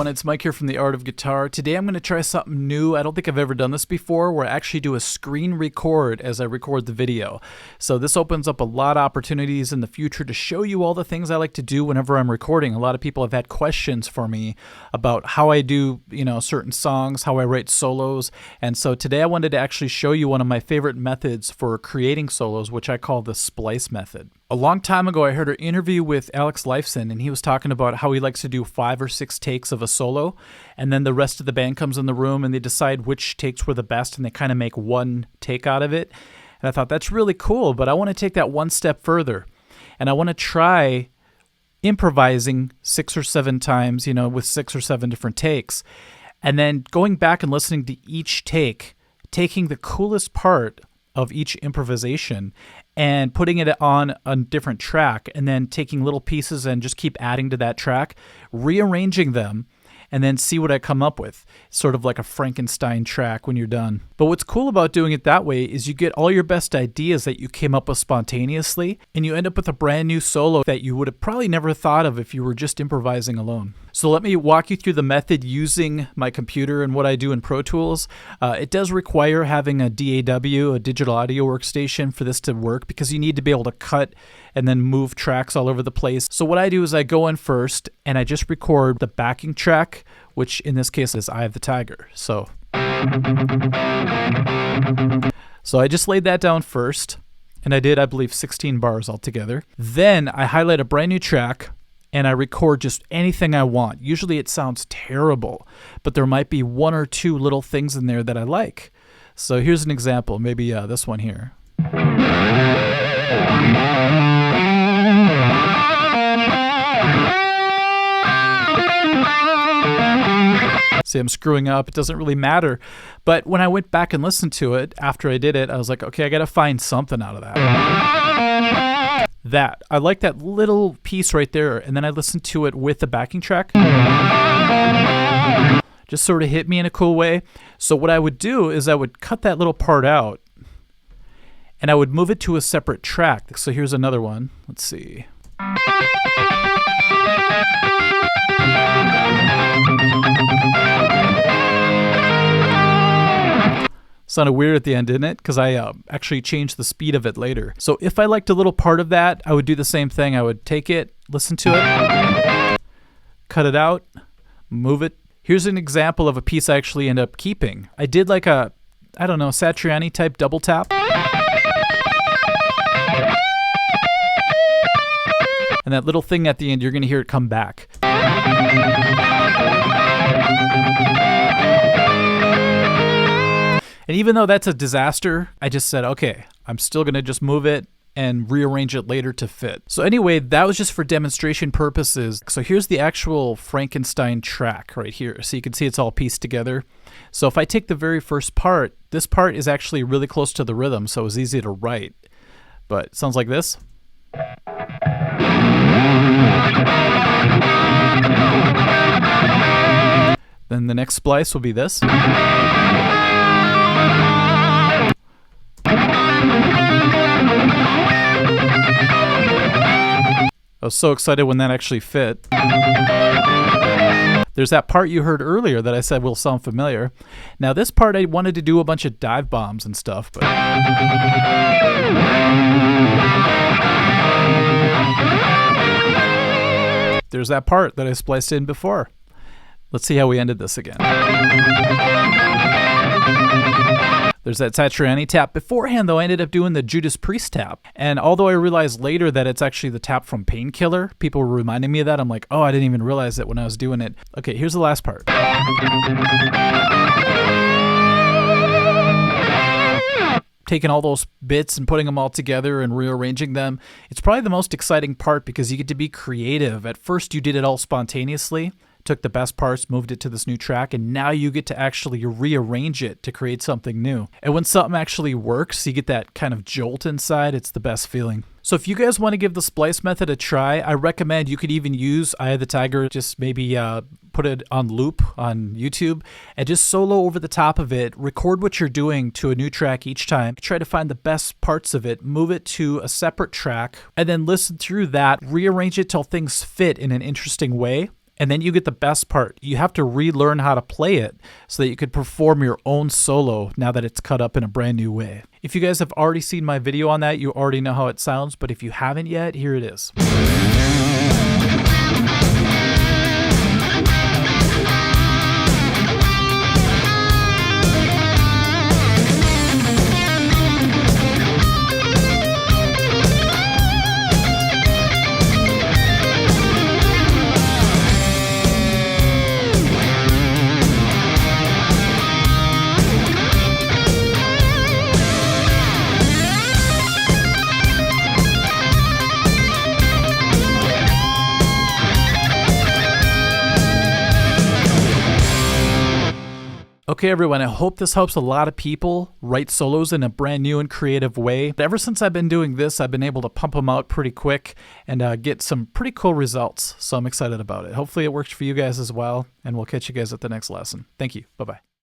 everyone, it's Mike here from The Art of Guitar. Today I'm going to try something new. I don't think I've ever done this before, where I actually do a screen record as I record the video. So this opens up a lot of opportunities in the future to show you all the things I like to do whenever I'm recording. A lot of people have had questions for me about how I do, certain songs, how I write solos. And so today I wanted to actually show you one of my favorite methods for creating solos, which I call the splice method. A long time ago, I heard an interview with Alex Lifeson, and he was talking about how he likes to do 5 or 6 takes of a solo, and then the rest of the band comes in the room and they decide which takes were the best, and they kind of make one take out of it. And I thought, that's really cool, but I want to take that one step further, and I want to try improvising 6 or 7 times, with 6 or 7 different takes, and then going back and listening to each take, taking the coolest part of each improvisation and putting it on a different track, and then taking little pieces and just keep adding to that track, rearranging them, and then see what I come up with. Sort of like a Frankenstein track when you're done. But what's cool about doing it that way is you get all your best ideas that you came up with spontaneously, and you end up with a brand new solo that you would have probably never thought of if you were just improvising alone. So let me walk you through the method using my computer and what I do in Pro Tools. It does require having a DAW, a digital audio workstation, for this to work, because you need to be able to cut and then move tracks all over the place. So what I do is I go in first and I just record the backing track, which in this case is Eye of the Tiger. So I just laid that down first, and I did, I believe, 16 bars altogether. Then I highlight a brand new track and I record just anything I want. Usually it sounds terrible, but there might be 1 or 2 little things in there that I like. So here's an example, maybe this one here. See, I'm screwing up. It doesn't really matter. But when I went back and listened to it after I did it, I was like, okay, I got to find something out of that. I like that little piece right there. And then I listened to it with the backing track. Just sort of hit me in a cool way. So what I would do is I would cut that little part out and I would move it to a separate track. So here's another one. Let's see. Sounded weird at the end, didn't it? Because I actually changed the speed of it later. So if I liked a little part of that, I would do the same thing. I would take it, listen to it, cut it out, move it. Here's an example of a piece I actually end up keeping. I did like a, Satriani type double tap. And that little thing at the end, you're going to hear it come back. And even though that's a disaster, I just said, okay, I'm still going to just move it and rearrange it later to fit. So anyway, that was just for demonstration purposes. So here's the actual Frankenstein track right here. So you can see it's all pieced together. So if I take the very first part, this part is actually really close to the rhythm, so it was easy to write. But it sounds like this. Then the next splice will be this. I was so excited when that actually fit. There's that part you heard earlier that I said will sound familiar. Now this part I wanted to do a bunch of dive bombs and stuff, but there's that part that I spliced in before. Let's see how we ended this again. There's that Satriani tap. Beforehand, though, I ended up doing the Judas Priest tap. And although I realized later that it's actually the tap from Painkiller, people were reminding me of that. I'm like, oh, I didn't even realize it when I was doing it. Okay, here's the last part. Taking all those bits and putting them all together and rearranging them. It's probably the most exciting part because you get to be creative. At first, you did it all spontaneously. Took the best parts, moved it to this new track, and now you get to actually rearrange it to create something new. And when something actually works, you get that kind of jolt inside. It's the best feeling. So if you guys want to give the splice method a try, I recommend you could even use Eye of the Tiger, just maybe put it on loop on YouTube and just solo over the top of it. Record what you're doing to a new track each time. Try to find the best parts of it, move it to a separate track, and then listen through that, rearrange it till things fit in an interesting way. And then you get the best part. You have to relearn how to play it so that you could perform your own solo now that it's cut up in a brand new way. If you guys have already seen my video on that, you already know how it sounds, but if you haven't yet, here it is. Okay, everyone, I hope this helps a lot of people write solos in a brand new and creative way. Ever since I've been doing this, I've been able to pump them out pretty quick and get some pretty cool results. So I'm excited about it. Hopefully it works for you guys as well, and we'll catch you guys at the next lesson. Thank you. Bye-bye.